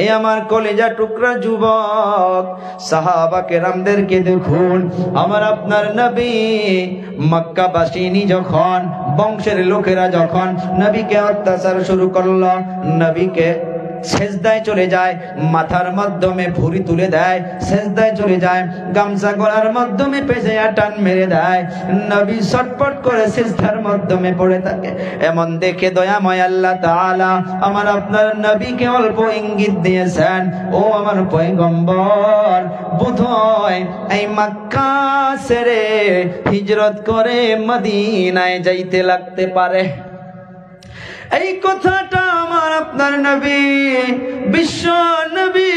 এই আমার কলেজা টুকরা যুবক সাহাবা কেরামদেরকে দেখুন, আমার আপনার নবী মক্কাবাসিনী যখন, বংশের লোকেরা যখন নবীকে অত্যাচার শুরু করলো, নবীকে সেজদায় চলে যায়, মাথার মাধ্যমে ভুঁড়ি তুলে দেয়, সেজদায় চলে যায়, গামছা গলার মাধ্যমে পেঁচাইয়া টান মেরে দেয়, নবী ছটফট করে সেজদার মাধ্যমে পড়ে থাকে। এমন দেখে দয়াময় আল্লাহ তাআলা আমার আপনার নবীকে অল্প ইঙ্গিত দিয়েছেন, ও আমার পয়গম্বর, বোধহয় এই মক্কা ছেড়ে হিজরত করে মদিনায় যাইতে লাগতে পারে। এই কথাটা আমার আপনার নবী, বিশ্ব নবী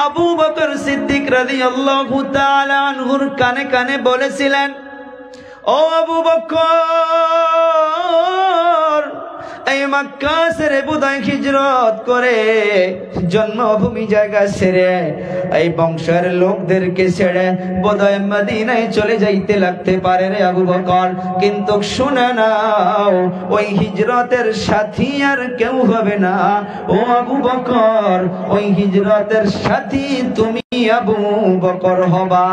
আবু বকর সিদ্দিক রাদিয়াল্লাহু তাআলা আনহুর কানে কানে বলেছিলেন, ও আবু বকর, এই মক্কা ছেড়ে বোধহয় হিজরত করে জন্মভূমি জায়গা ছেড়ে এই বংশের লোকদেরকে ছেড়ে বোধহয় মদিনায় চলে যাইতে লাগতে পারে রে আবু বকর। কিন্তু শুনে নাও, ওই হিজরতের সাথী আর কেউ হবে না ও আবু বকর, ওই হিজরতের সাথী তুমি আবু বকর হবা।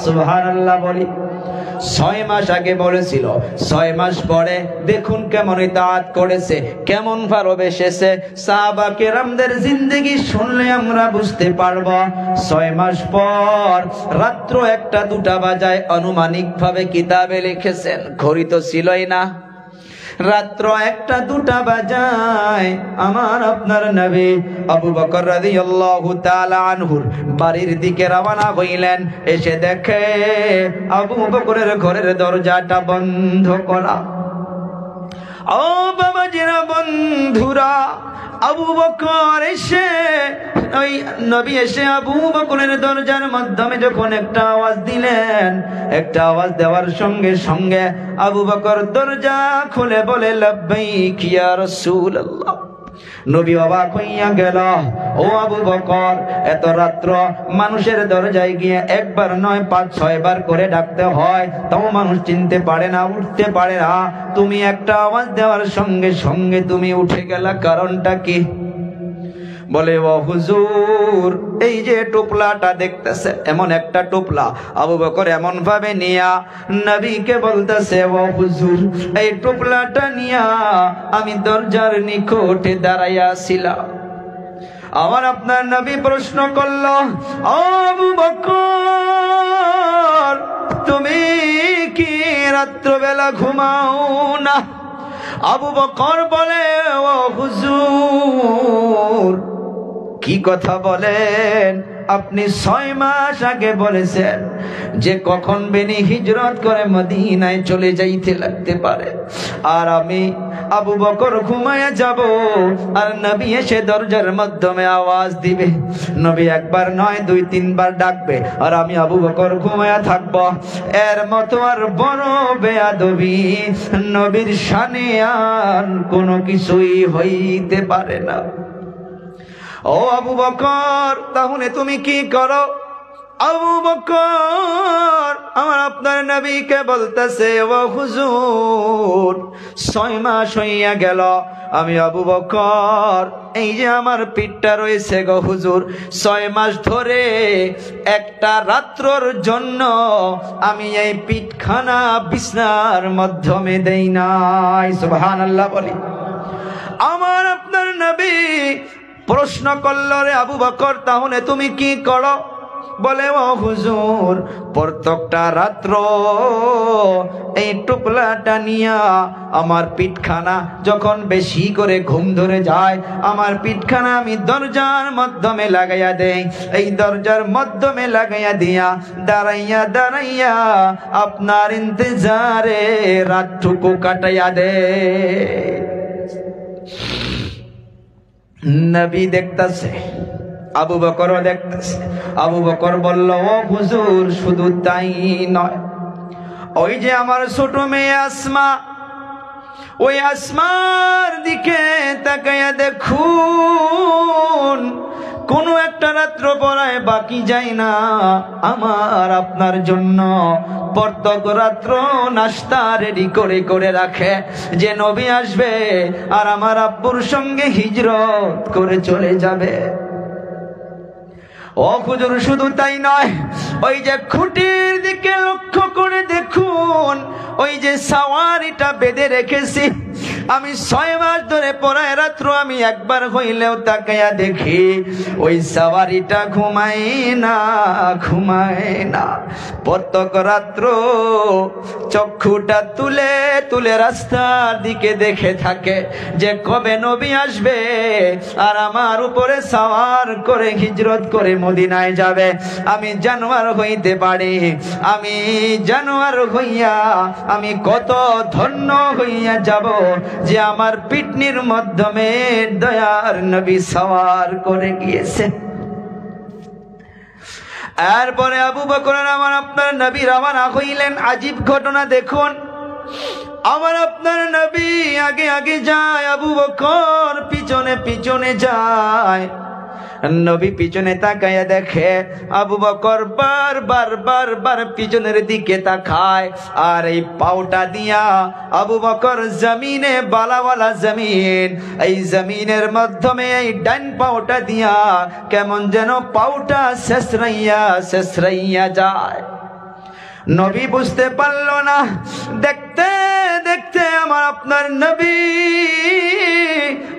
সুবহানাল্লাহ বলি। 6 মাস আগে বলেছিল, 6 মাস পরে দেখুন কেমন ইতাআত করেছে, কেমন ভালোবেসেছে। সাহাবা কেরামদের জিন্দেগি শুনলে আমরা বুঝতে পারবো। 6 মাস পর রাত্র 1টা-2টা বাজায় আনুমানিক ভাবে কিতাবে লিখেছেন, ঘড়ি তো ছিলই না, রাত্র 1টা-2টা বাজায় আমার আপনার নবী আবু বকর রাদিয়াল্লাহু তাআলা আনহুর বাড়ির দিকে রওনা হইলেন। এসে দেখে আবু বকরের ঘরের দরজাটা বন্ধ করা। ও বাবাজিরা, বন্ধুরা, আবু বকর এসে, ওই নবী এসে আবু বকরের দরজার মাধ্যমে যখন একটা আওয়াজ দিলেন, একটা আওয়াজ দেওয়ার সঙ্গে সঙ্গে আবু বকর দরজা খুলে বলে, লাব্বাইক ইয়া রাসূলুল্লাহ। নবী অবাক হইয়া গেল, ও আবু বকর, এত রাত্র মানুষের দরজায় গিয়ে 1বার নয় 5-6 বার করে ডাকতে হয়, তাও মানুষ চিনতে পারে না, উঠতে পারে না, তুমি একটা আওয়াজ দেওয়ার সঙ্গে সঙ্গে তুমি উঠে গেলা, কারণটা কি? বলে, ও হুজুর, এই যে টোপলাটা দেখতেছে, এমন একটা টোপলা। আবু বকর এমন ভাবে নিয়া নবীকে বলতেছে, ও হুজুর, এই টোপলাটা নিয়া আমি দরজার নিকটে দাঁড়াইয়া ছিলাম। আমার আপনার নবী প্রশ্ন করল, আবু বকর, তুমি কি রাত্রবেলা ঘুমাও না? আবু বকর বলে, ও হুজুর, কি কথা বলেন আপনি? 6 মাস আগে বলেছেন যে কখন বেনি হিজরত করে মদিনায় চলে যাইতে লাগতে পারে, আর আমি আবু বকর ঘুমায়া যাব, আর নবী এসে দরজার মাধ্যমে আওয়াজ দিবে, নবী 1বার নয় 2-3 বার ডাকবে, আর আমি আবু বকর ঘুমায়া থাকব। এর মতো আর বড় বেয়াদবি নবীর শানে আর কোনো কিছুই হইতে পারে না। ও আবু বকর, তাহলে তুমি কি করো? আবু বকর আমার আপনার নবীকে বলতেছে, ও হুজুর, 6 মাস হইয়া গেল, আমি আবু বকর, এই যে আমার পিঠটা রয়েছে গো হুজুর, 6 মাস ধরে একটা রাত্রর জন্য আমি এই পিঠখানা বিছনার মাধ্যমে দেই নাই। সুবহানাল্লাহ বলি। আমার আপনার নবী প্রশ্ন করল, রে আবু বকর, তাহলে তুমি কি করো? বলে, ও হুজুর, প্রত্যেকটা রাত্র এই টুকলাটা নিয়া আমার পিঠখানা যখন বেশি করে ঘুম ধরে যায়, আমার পিঠখানা আমি দরজার মাধ্যমে লাগাইয়া দেই, এই দরজার মাধ্যমে লাগাইয়া দিয়া দাঁড়াইয়া দাঁড়াইয়া আপনার ইন্তজারে রাতটুকু কাটাইয়া দে। নবী দেখতেছে, আবু বকরও দেখতেছে। আবু বকর বলল, ও হুজুর, শুধু তাই নয়, ওই যে আমার ছোট মেয়ে আসমা, ওই আসমার দিকে তাকাইয়া দেখুন, কোন একটা রাত্র পড়ায় বাকি যায় না আমার আপনার জন্য প্রত্যেক রাত্র নাস্তা রেডি করে করে রাখে যে নবী আসবে আর আমার আব্বুর সঙ্গে হিজরত করে চলে যাবে। ও হুজুর, শুধু তাই নয়, ওই যে খুঁটির দিকে লক্ষ্য করে দেখুন, ওই যে সাওয়ারিটা বেঁধে রেখেছি আমি 6 মাস ধরে, পড়ায় রাত্র আমি একবার হইলেও তাকাইয়া দেখি ওই সাওয়ারিটা ঘুমায় না, ঘুমায় না। প্রত্যেক রাত্র চক্ষুটা তুলে তুলে রাস্তার দিকে দেখে থাকে যে কবে নবী আসবে আর আমার উপরে সাওয়ার করে হিজরত করে মদিনায় যাবে। আমি জানোয়ার হইতে পারি, আমি জানোয়ার হইয়া আমি কত ধন্য হইয়া যাব যে আমার পিটনির মাধ্যমে দয়ার নবী সওয়ার করে গিয়েছে। এরপরে আবু বকর আমার আপনার নবী রওনা হইলেন। আজীব ঘটনা দেখুন, আমার আপনার নবী আগে আগে যায়, আবু বকর পিছনে পিছনে যায়। নবী পিছনে তাকায়া দেখে আবু বকর বারবার পিছনের দিকে তাকায়, আর এই পাউটা দিয়া আবু বকর জমিনে, বালাওয়ালা জমিন, এই জমিনের মাধ্যমে এই ডান পাউটা দিয়া কেমন যেন পাউটা শেষরাইয়া যায়। নবী বুঝতে পারল না। দেখতে দেখতে আমার আপনার নবী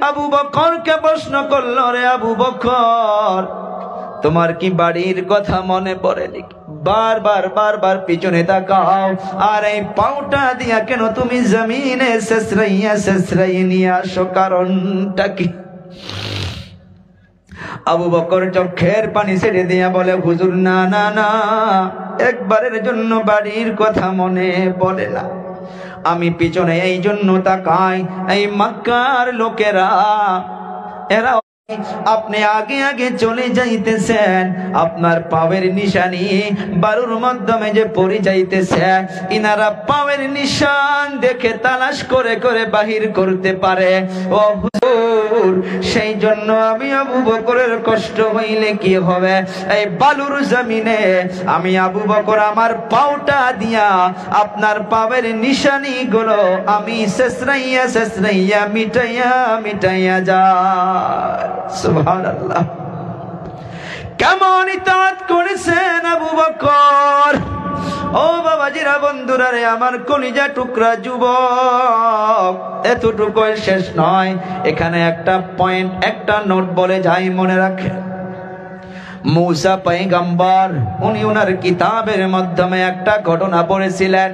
আবু বকরকে প্রশ্ন করলো, রে আবু বকর, তোমার কি বাড়ির কথা মনে পড়ে নাকি? বারবার পিছনে তাকাও, আর এই পাউটা দিয়া কেন তুমি জমিনে শেষরাইয়া নিয়ে আসো, কারণটা কি? আবু বকর চোখের পানি ছেড়ে দিয়া বলে, হুজুর না না না, একবারের জন্য বাড়ির কথা মনে পড়ে না। আমি পিছনে এই জন্য তাকাই, এই মক্কার লোকেরা এরা আপনি আগে আগে চলে যাইতেছেন, আপনার পাওয়ের নিশানি বালুর মাধ্যমে যে পড়ে যাইতেছে, ইনারা পাওয়ের নিশান দেখে তালাশ করে করে বাহির করতে পারে। ও হুজুর, সেই জন্য আমি আবু বকরের কষ্ট হইলে কি হবে, এই বালুর জমিনে আমি আবু বকর আমার পাওটা দিয়া আপনার পাওয়ের নিশানি গুলো আমি শেষরাইয়া মিটাইয়া যায়। সুবহানাল্লাহ, কেমন ইতাআত করেছেন আবু বকর। ও বাবাজিরা, বন্ধুরা রে, আমার কলিজা টুকরা যুবক, এতটুকু শেষ নয়, এখানে একটা পয়েন্ট, একটা নোট বলে যাই, মনে রাখেন। মুসা পয়গম্বর উনি ওনার কিতাবের মাধ্যমে একটা ঘটনা পড়েছিলেন।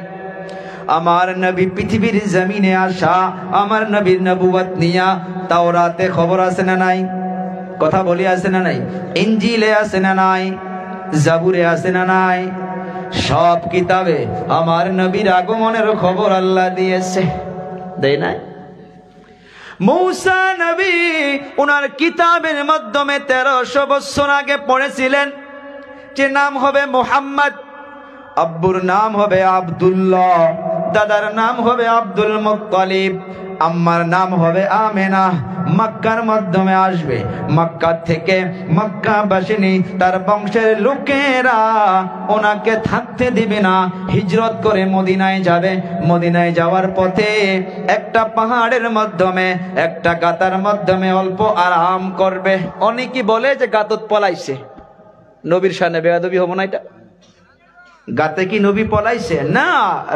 আমার নবী পৃথিবীর জমিনে আসা, আমার নবীর নবুয়ত নিয়া তাওরাতে খবর আছে না নাই? কথা বলি, আছে না নাই? ইনজিলে আছে না নাই? জাবুরে আছে না নাই? সব কিতাবে আমার নবীর আগমনের খবর আল্লাহ দিয়েছে, দেয় নাই? মুসা নবী ওনার কিতাবের মাধ্যমে 1300 বছর আগে পড়েছিলেন যে নাম হবে মুহাম্মদ, আব্বুর নাম হবে আব্দুল্লাহ, দাদার নাম হবে আব্দুল মুত্তালিব, আম্মার নাম হবে আমেনা। মক্কার মাধ্যমে আসবে, মক্কা থেকে মক্কাবাসিনী তার বংশের লোকেরা ওনাকে থাকতে দিবে না, হিজরত করে মদিনায় যাবে। মদিনায় যাওয়ার পথে একটা পাহাড়ের মাধ্যমে, একটা গাতার মাধ্যমে অল্প আরাম করবে। অনেকেই বলে যে গাতত পলাইছে, নবীর শানে বেয়াদবি হবো না এটা? গাতে কি নবী পলাইছে? না,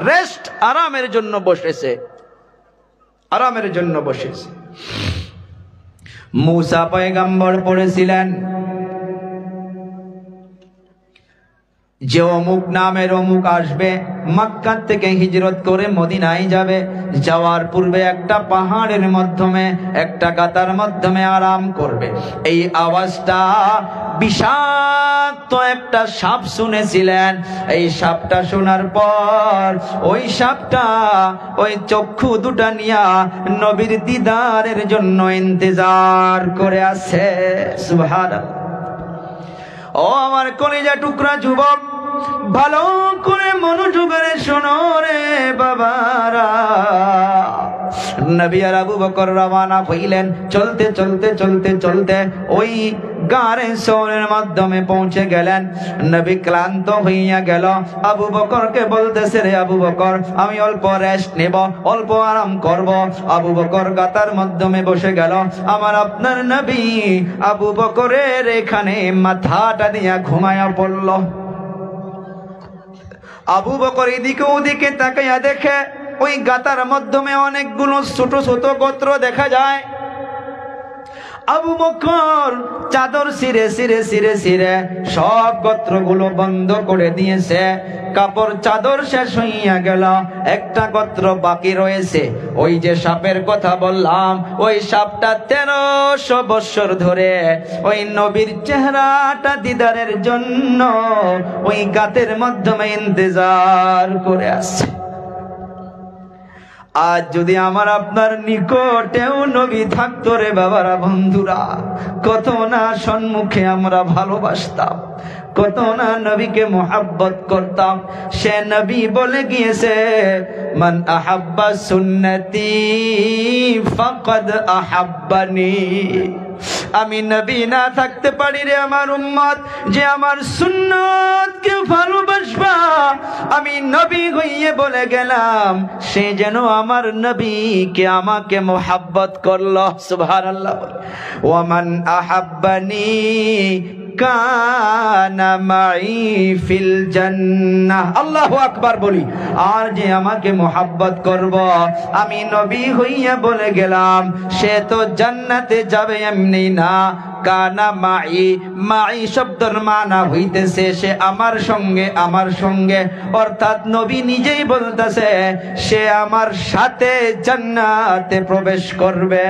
রেস্ট, আরামের জন্য বসেছে, আরামের জন্য বসেছে। মুসা পয়গম্বর পড়েছিলেন যে অমুক নামের অমুক আসবে, মক্কা থেকে হিজরত করে মদিনায় যাবে, যাওয়ার পূর্বে একটা পাহাড়ের মাধ্যমে, একটা গাতার মাধ্যমে আরাম করবে। এই আওয়াজটা বিষাক্ত একটা সাপ শুনেছিলেন। এই সাপটা শোনার পর ওই সাপটা ওই চক্ষু দুটা নিয়া নবীর দিদারের জন্য ইন্তজার করে আছে। সুবহানাল্লাহ। ও আমার কলিজা টুকরা যুবক, ভালো করে মনোযোগের শোনো রে বাবারা। নবী আর আবু বকর রওনা হইলেন। চলতে চলতে চলতে চলতে ওই গারে সওরের মাধ্যমে পৌঁছে গেলেন। নবী ক্লান্ত হইয়া গেল। আবু বকরকে বলতেছে, রে আবু বকর, আমি অল্প রেস্ট নেব, অল্প আরাম করব। আবু বকর গাতার মাধ্যমে বসে গেল। আমার আপনার নবী আবু বকরের এখানে মাথাটা দিয়া ঘুমায়া পড়ল। আবু বকর এদিকে ওদিকে তাকাইয়া দেখে ওই গাতার মাধ্যমে অনেকগুলো ছোট ছোট গোত্র দেখা যায়। আবু বকর চাদর ছিঁড়ে ছিঁড়ে ছিঁড়ে ছিঁড়ে সব গোত্রগুলো বন্ধ করে দিয়েছে। কাপড় চাদর শেষ হইয়া গেল, একটা গোত্র বাকি রয়েছে। ওই যে সাপের কথা বললাম, ওই সাপটা 1300 বছর ধরে ওই নবীর চেহারাটা দিদারের জন্য ওই গাতের মাধ্যমে ইন্তজার করে আছে। আজ যদি আমার আপনার নিকটেও নবী থাকতো রে বাবারা, বন্ধুরা, কত না সম্মুখে আমরা ভালোবাসতাম, কত না নবীকে মোহাব্বত করতাম। সে নবী বলে গিয়েছে, মান আহাব্বা সুন্নতি ফাকাদ আহাব্বানি। আমি নবী না থাকতে পারি রে আমার উম্মত, যে আমার সুন্নতকে ভালোবাসবা, আমি নবী হইয়ে বলে গেলাম, সে যেন আমার নবীকে আমাকে মোহাব্বত করলো। সুবহানাল্লাহ। ওয়া মান আহাব্বানি কানা মাই ফিল জান্নাহ। আল্লাহু আকবার বলি। আর যে আমাকে মোহাব্বত করব, আমি নবী হইয়া বলে গেলাম, সে তো জান্নাতে যাবে এমনি না। কানা মাই, মাই শব্দের মানা হইতেছে সে আমার সঙ্গে, আমার সঙ্গে, অর্থাৎ নবী নিজেই বলতেছে সে আমার সাথে জান্নাতে প্রবেশ করবে।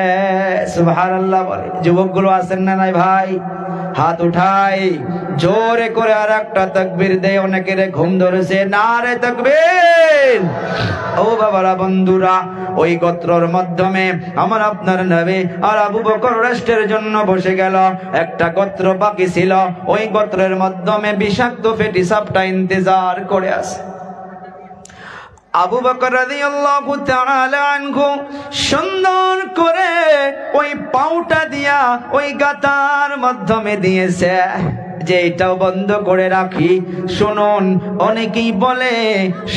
সুবহানাল্লাহ বলে। যুবকগুলো আছেন না নাই ভাই? হাত উঠাই জোরে করে আর একটা তাকবীর দেয়। অনেকের ঘুম ধরেছে, না রে তাকবীর। ও বাবারা, বন্ধুরা, ওই গোত্রর মাধ্যমে আমার আপনার নবী আর আবু বকর রেস্টের জন্য বসে গেল। একটা গোত্র বাকি ছিল, ওই গোত্রের মাধ্যমে বিষাক্ত ফেটি সাপটা ইন্তজার করে আছে। আবু বকর রাদিয়াল্লাহু তাআলা আনহু সুন্দর করে ওই পাউটা দিয়া ওই গাতার মাধ্যমে দিয়েছে যে এটাও বন্ধ করে রাখি। শুনুন, অনেকেই বলে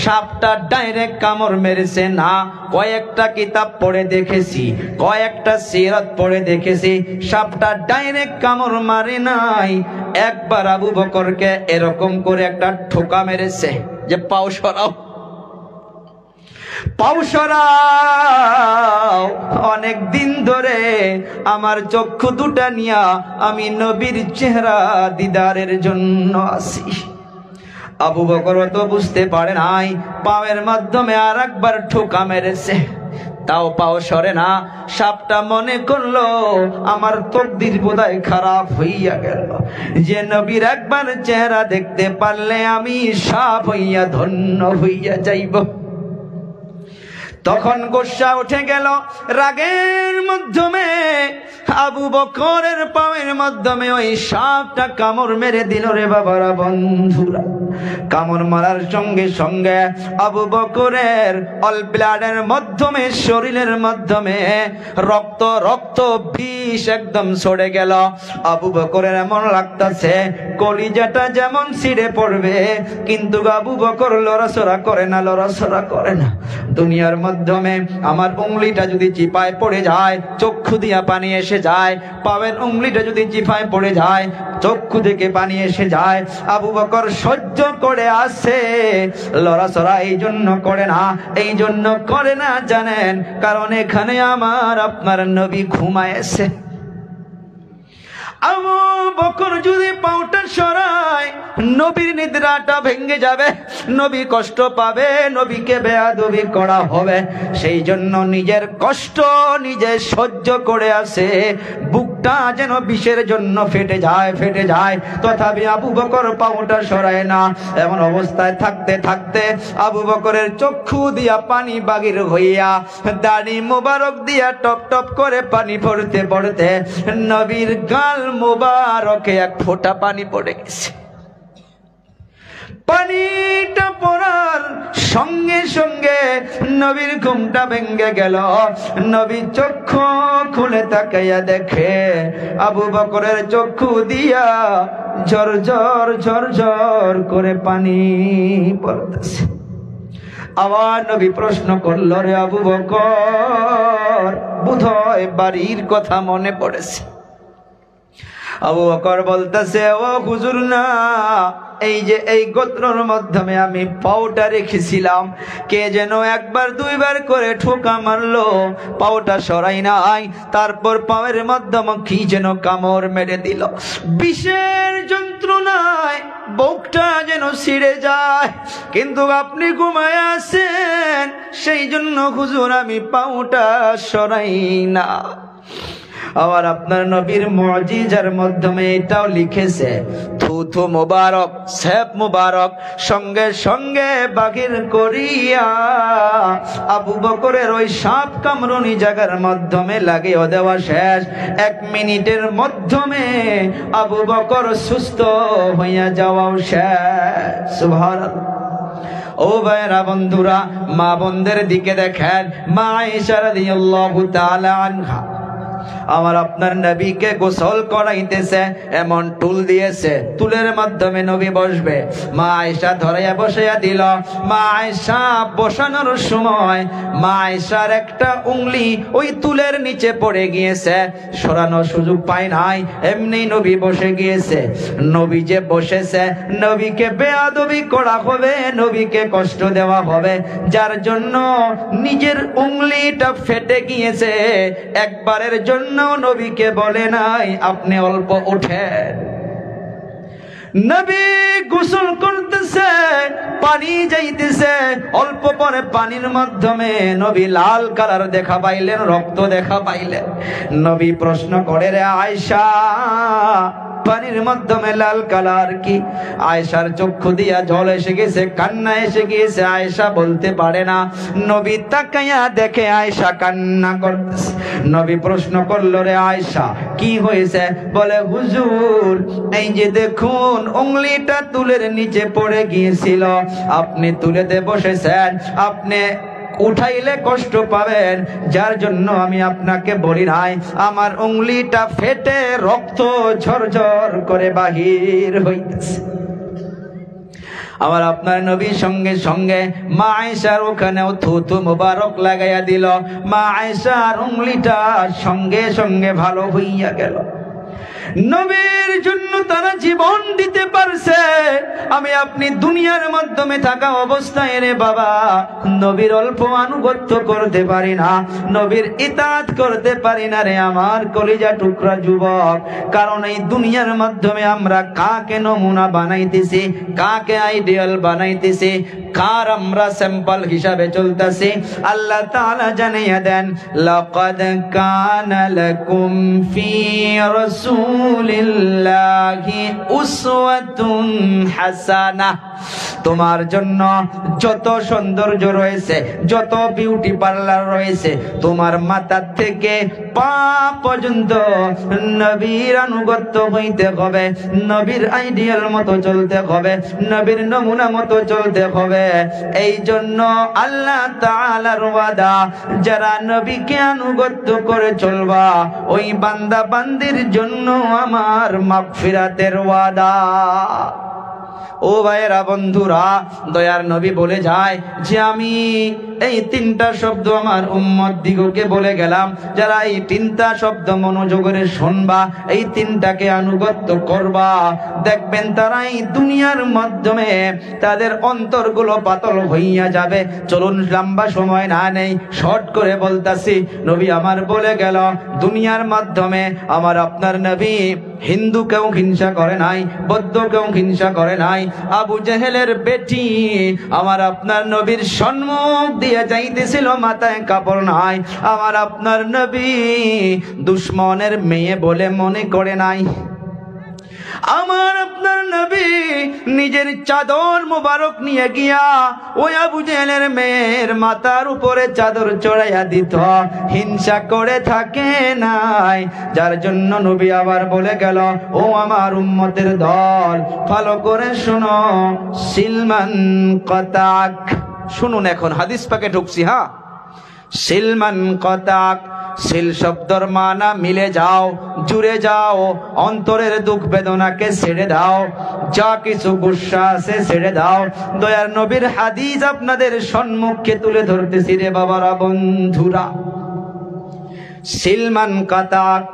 সাপটা ডাইরেক্ট কামড় মেরেছে না, কয়েকটা কিতাব পড়ে দেখেছি, কয়েকটা সিরাত পড়ে দেখেছি, সাপটা ডাইরেক্ট কামড় মারে নাই। একবার আবু বকরকে এরকম করে একটা ঠোকা মেরেছে যে পাও সরাও, পাও সরাও। অনেক দিন ধরে আমার চক্ষু দুটা নিয়া আমি নবীর চেহারা দিদারের জন্য আসি। আবু বকর তো বুঝতে পারে নাই, পায়ের মাধ্যমে আর একবার ঠোকা মেরেছে, তাও পাও সরে না। সাপটা মনে করলো আমার তকদির বোধহয় খারাপ হইয়া গেল, যে নবীর একবার চেহারা দেখতে পারলে আমি সাপ হইয়া ধন্য হইয়া যাইব। তখন গোসা উঠে গেল। রাগের মাধ্যমে আবু বকরের পায়ের মাধ্যমে ওই সাপটা কামড় মেরে দিল রে বাবারা, বন্ধুরা। কামড় মারার সঙ্গে সঙ্গে আবু বকরের অল ব্লাডের মাধ্যমে, শরীরের মাধ্যমে রক্ত রক্ত বিষ একদম ছড়ে গেল। আবু বকরের এমন লাগতেছে কলিজাটা যেমন ছিঁড়ে পড়বে, কিন্তু আবু বকর লড়াচড়া করে না, লড়াচড়া করে না। দুনিয়ার মাধ্যমে আমার উংলিটা যদি চিপায় পড়ে যায়, চক্ষু দিয়া পানি এসে যায়। পায়ের উংলিটা যদি চিপায় পড়ে যায়, চক্ষু থেকে পানি এসে যায়। আবু বকর সহ্য করে আসে, লড়াচড়া এই জন্য করে না, এই জন্য করে না জানেন? কারণ এখানে আমার আপনার নবী ঘুমায়েছে। আবু বকর যদি পাউটা সরায়, নবীর নিদ্রাটা ভেঙে যাবে, নবী কষ্ট পাবে, নবীকে বেয়াদবি করা হবে। সেই জন্য নিজের কষ্ট নিজে সহ্য করে আসে। বুকটা যেন বিষের জন্য ফেটে যায়, ফেটে যায়, তথাপি আবু বকর পাউটা সরায় না। এমন অবস্থায় থাকতে থাকতে আবু বকরের চক্ষু দিয়া পানি বাগির হইয়া, দাড়ি মোবারক দিয়া টপ টপ করে পানি পড়তে পড়তে নবীর গাল মোবারকে এক ফোঁটা পানি পড়ে গেছে। পানিটা পড়ার সঙ্গে সঙ্গে নবীর ঘুমটা ভেঙে গেল। নবী চক্ষু খুলে তাকাইয়া দেখে আবু বকরের চক্ষু দিয়া ঝরঝর ঝরঝর করে পানি পড়তেছে। আবার নবী প্রশ্ন করল, রে আবু বকর, বোধহয় বাড়ির কথা মনে পড়েছে। আবু বকর বলতেছে, ও হুজুর না, এই যে এই গোত্রর মাধ্যমে আমি পাওটা রেখেছিলাম, কে যেন একবার দুইবার করে ঠোকা মারলো, পাওটা সরাই নাই, তারপর পায়ের মাধ্যমে কি যেন কামড় মেরে দিল। বিষের যন্ত্রণায় বুকটা যেন ছিঁড়ে যায়, কিন্তু আপনি ঘুমায় আছেন, সেই জন্য হুজুর আমি পাওটা সরাই না। আবার আপনার নবীর মুজিজার মাধ্যমে এটাও লিখেছে, থুথু মুবারক, সেপ মুবারক সঙ্গে সঙ্গে বাগির করিয়া আবু বকরের ওই সাপ কামরুনি জায়গার মাধ্যমে লাগিয়ে দেওয়া শেষ। 1 মিনিটের মাধ্যমে আবু বকর সুস্থ হইয়া যাওয়াও শেষ। সুবহানাল্লাহ। ও ভাইরা বন্ধুরা, মা বোনদের দিকে দেখেন, মা আয়েশা রাদিয়াল্লাহু তাআলা আনহা আমার আপনার নবীকে গোসল করাইতেছে, এমন টুল দিয়েছে, টুলের মাধ্যমে নবী বসবে। মা আয়েশা ধরাইয়া বসাইয়া দিল। মা আয়েশা বসানোর সময় মা আয়েশার একটা উংলি ওই টুলের নিচে পড়ে গিয়েছে, সরানোর সুযোগ পায় নাই, এমনি নবী বসে গিয়েছে। নবী যে বসেছে, নবীকে বেয়াদবি করা হবে, নবীকে কষ্ট দেওয়া হবে, যার জন্য নিজের উংলিটা ফেটে গিয়েছে। একবারের জন্য নবীকে বলে নাই আপনি অল্প উঠেন। নবী গোসল করতেছে, পানি যাইতেছে, অল্প পরে পানির মাধ্যমে নবী লাল কালার দেখা পাইলেন, রক্ত দেখা পাইলেন। নবী প্রশ্ন করে, রে আয়েশা, পানির মাধ্যমে লাল কালার কি? আয়েশার চক্ষু দিয়া জল এসে গেছে, কান্না এসে গিয়েছে। আয়েশা বলতে পারে না। নবী তাকাইয়া দেখে আয়েশা কান্না করতেছে। নবী প্রশ্ন করলো, রে আয়েশা কি হয়েছে? বলে, হুজুর এই যে দেখুন উংলিটা তুলের নিচে পড়ে গিয়েছিল, আপনি তুলেতে বসেছেন, আপনি উঠাইলে কষ্ট পাবেন, যার জন্য আমি আপনাকে বলি নাই। আমার উংলিটা ফেটে রক্ত ঝরঝর করে বাহির হইতেছে। আমার আপনার নবী সঙ্গে সঙ্গে মা আয়েশার ওখানেও থুথু মুবারক লাগাইয়া দিল। মা আয়েশার উংলিটা সঙ্গে সঙ্গে ভালো হইয়া গেল। নবীর জন্য তারা জীবন দিতে পারছে। আমি আপনি দুনিয়ার মাধ্যমে থাকা অবস্থায় রে বাবা নবীর অল্প আনুগত্য করতে পারি না, নবীর ইতাআত করতে পারি না রে আমার কলিজা টুকরা যুবক। কারণ এই দুনিয়ার মাধ্যমে আমরা কাকে নমুনা বানাইতেছি, কাকে আইডিয়াল বানাইতেছি, কার আমরা স্যাম্পল হিসাবে চলতেছি। আল্লাহ তাআলা জানিয়ে দেন, লাকাদ কানা লাকুম ফি রাসূলিল্লাহি উসওয়াতুন হাসানাহ। তোমার জন্য যত সৌন্দর্য রয়েছে, যত বিউটি পার্লার রয়েছে, তোমার মাথা থেকে পা পর্যন্ত নবীর আনুগত্য হইতে হবে, নবীর আইডিয়াল মতো চলতে হবে, নবীর নমুনা মতো চলতে হবে। এই জন্য আল্লাহ তাআলার ওয়াদা, যারা নবীকে আনুগত্য করে চলবা ওই বান্দা বান্দির জন্য আমার মাগফিরাতের ওয়াদা। ও ভাইয়েরা বন্ধুরা, দয়ার নবী বলে যায় যে আমি এই 3টা শব্দ আমার উম্মত দিগকে বলে গেলাম, যারা এই 3টা শব্দ মনোযোগরে শুনবা, এই 3টাকে আনুগত্য করবা, দেখবেন তারা এই দুনিয়ার মাধ্যমে তাদের অন্তরগুলো পাতল হইয়া যাবে। চলুন লম্বা সময় না নেই, শর্ট করে বলতাছি। নবী আমার বলে গেল, দুনিয়ার মাধ্যমে আমার আপনার নবী হিন্দুকেও হিংসা করে নাই, বৌদ্ধকেও হিংসা করে নাই। আবু জেহেলের বেটি আমার আপনার নবীর সম্মুখ দিয়ে যাইতেছিল, মাথায় কাপড় নাই, আমার আপনার নবী দুশ্মনের মেয়ে বলে মনে করে নাই। আমার আপনার নবী নিজের চাদর মোবারক নিয়ে গিয়া ওই আবু জেহেলের মেয়ের মাথার উপরে চাদর চড়াইয়া দিত, হিংসা করে থাকে নাই। যার জন্য নবী আবার বলে গেল, ও আমার উম্মতের দল, ভালো করে শোনো, সিলমান কতাক। শুনুন, এখন হাদিস পাকে ঢুকছি। হ্যাঁ, সিলমান কতাক, সিল শব্দর মানা মিলে যাও, জুড়ে যাও, অন্তরের দুঃখ বেদনাকে ছেড়ে দাও, যা কিছু গুসা আছে ছেড়ে দাও। দয়ার নবীর হাদিস আপনাদের সম্মুখে তুলে ধরতেছি রে বাবারা, বন্ধুরা। সিলমান কাতাক,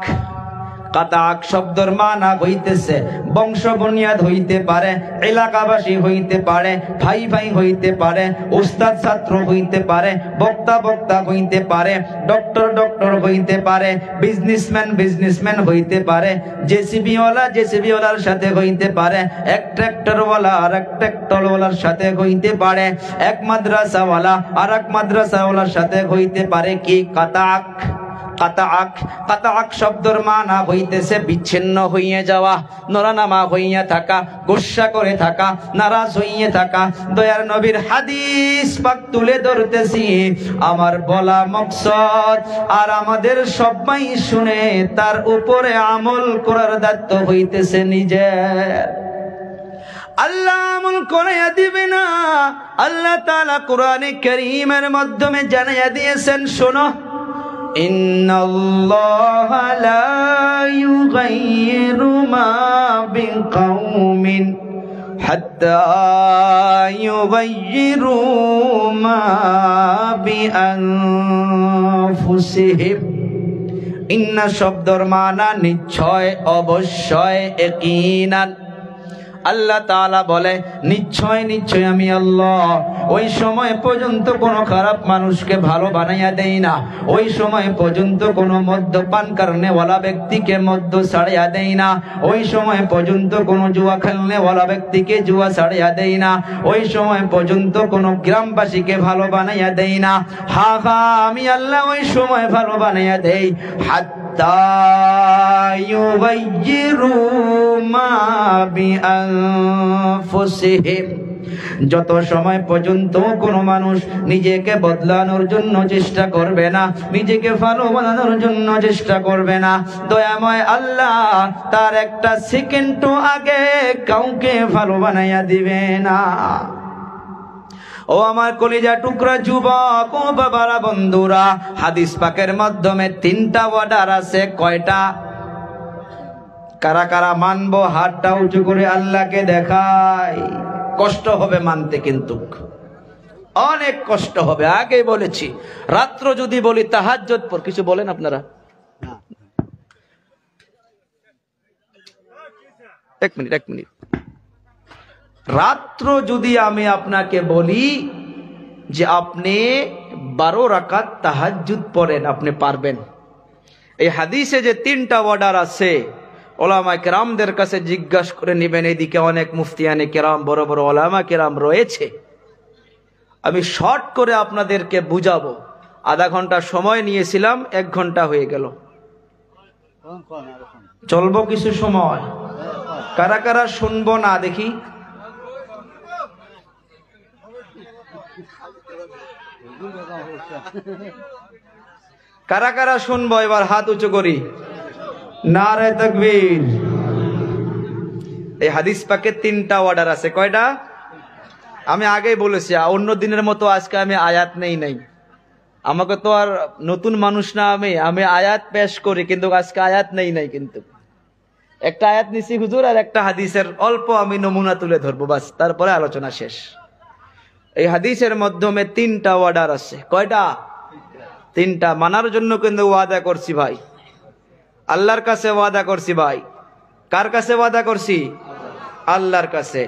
কাতাক শব্দর মানা হইতেছে বংশ বুনিয়াদ হইতে পারে, এলাকাবাসী হইতে পারে, ভাই ভাই হইতে পারে, উস্তাদ ছাত্র হইতে পারে, বক্তা বক্তা হইতে পারে, ডক্টর ডক্টর হইতে পারে, বিজনেসম্যান বিজনেসম্যান হইতে পারে, জেসিবি ওয়ালা জেসিবি ওয়ালার সাথে হইতে পারে, এক ট্রাক্টর ওয়ালা আর এক ট্রাক্টর ওয়ালার সাথে হইতে পারে, এক মাদ্রাসা ওয়ালা আর এক মাদ্রাসা ওয়ালার সাথে হইতে পারে। কি কাতাক? কাতাক, কাতাক শব্দর মানা হইতেছে বিচ্ছিন্ন হইয়া যাওয়া, নরানামা হইয়া থাকা, গুসা করে থাকা, নারাজ হইয়া থাকা। দয়ার নবীর হাদিস পাক তুলে ধরতেছি, আমার বলা মকসদ আর আমাদের সবাই শুনে তার উপরে আমল করার দায়িত্ব হইতেছে নিজের। আল্লাহ আমল করাইয়া দিবে না। আল্লাহ তাআলা কোরআনে কারীমের মাধ্যমে জানাইয়া দিয়েছেন, শোনো, ইন্নাল্লাহা লা ইউগাইয়িরু মা বিকাউমিন হাত্তা ইউগাইয়িরু মা বিআনফুসিহিম। ইন্না শব্দর মানা নিশ্চয়, অবশ্যই, ইয়াকিনান। আল্লাহ তাআলা বলে, নিশ্চয় নিশ্চয় আমি আল্লাহ ওই সময় পর্যন্ত কোনো খারাপ মানুষকে ভালো বানাইয়া দেই না, ওই সময় পর্যন্ত কোনো মদ্যপান কারণেওয়ালা ব্যক্তিকে মদ্য ছাড়িয়া দেই না, ওই সময় পর্যন্ত কোনো জুয়া খেলনেওয়ালা ব্যক্তিকে জুয়া ছাড়িয়া দেই না, ওই সময় পর্যন্ত কোনো গ্রামবাসীকে ভালো বানাইয়া দেই না। হা হা, আমি আল্লাহ ওই সময় ভালো বানাইয়া দেই, হাত্তা ইউগাইয়িরু মা বিআনফুসিহিম। যত সময় পর্যন্ত কোনো মানুষ নিজেকে বদলানোর জন্য চেষ্টা করবে না, নিজেকে ভালো বানানোর জন্য চেষ্টা করবে না, দয়াময় আল্লাহ তার একটা সেকেন্ডও আগে কাউকে ভালো বানাইয়া দিবে না। ও আমার কলিজা টুকরা যুবক, ও বাবারা, বন্ধুরা, হাদিস পাকের মাধ্যমে 3টা অর্ডার আছে। কয়টা? কারা কারা মানবো? হাতটা উঁচু করে আল্লাহকে দেখাই। কষ্ট হবে মানতে, কিন্তু অনেক কষ্ট হবে। আগে বলেছি, রাত্র যদি বলি তাহাজ্জুদ পড়, কিছু বলেন আপনারা? এক মিনিট। রাত্র যদি আমি আপনাকে বলি যে আপনি 12 রাকাত তাহাজ্জুদ পড়েন, আপনি পারবেন? এই হাদিসে যে 3টা অর্ডার আছে, ওলামায়ে কেরামদের কাছে জিজ্ঞাসা করে নেবেন। এদিকে অনেক মুফতিয়ানে কেরাম, বড় বড় ওলামা কেরাম রয়েছে। আমি শর্ট করে আপনাদেরকে বুঝাবো। আধা ঘন্টা সময় নিয়েছিলাম, 1 ঘন্টা হয়ে গেল। চলবো কিছু সময়? কারা কারা শুনবো না দেখি? কারা কারা শুনবো? এবার হাত উঁচু করি। নারে তাকবীর। এই হাদিস পাকে 3টা অর্ডার আছে। কয়টা? আমি আগেই বলেছি, অন্য দিনের মতো আজকে আমি আয়াত নাই। আমাকে তো আর নতুন মানুষ না, আমি আয়াত পেশ করি, কিন্তু আজকে আয়াত নাই। কিন্তু একটা আয়াত নিছি হুজুর, আর একটা হাদিসের অল্প আমি নমুনা তুলে ধরবো, বাস, তারপরে আলোচনা শেষ। এই হাদিসের মাধ্যমে 3টা অর্ডার আছে। কয়টা? 3টা। মানার জন্য কিন্তু ওয়াদা করছি ভাই, আল্লাহর কাছে ওয়াদা করছি ভাই। কার কাছে ওয়াদা করছি? আল্লাহর কাছে।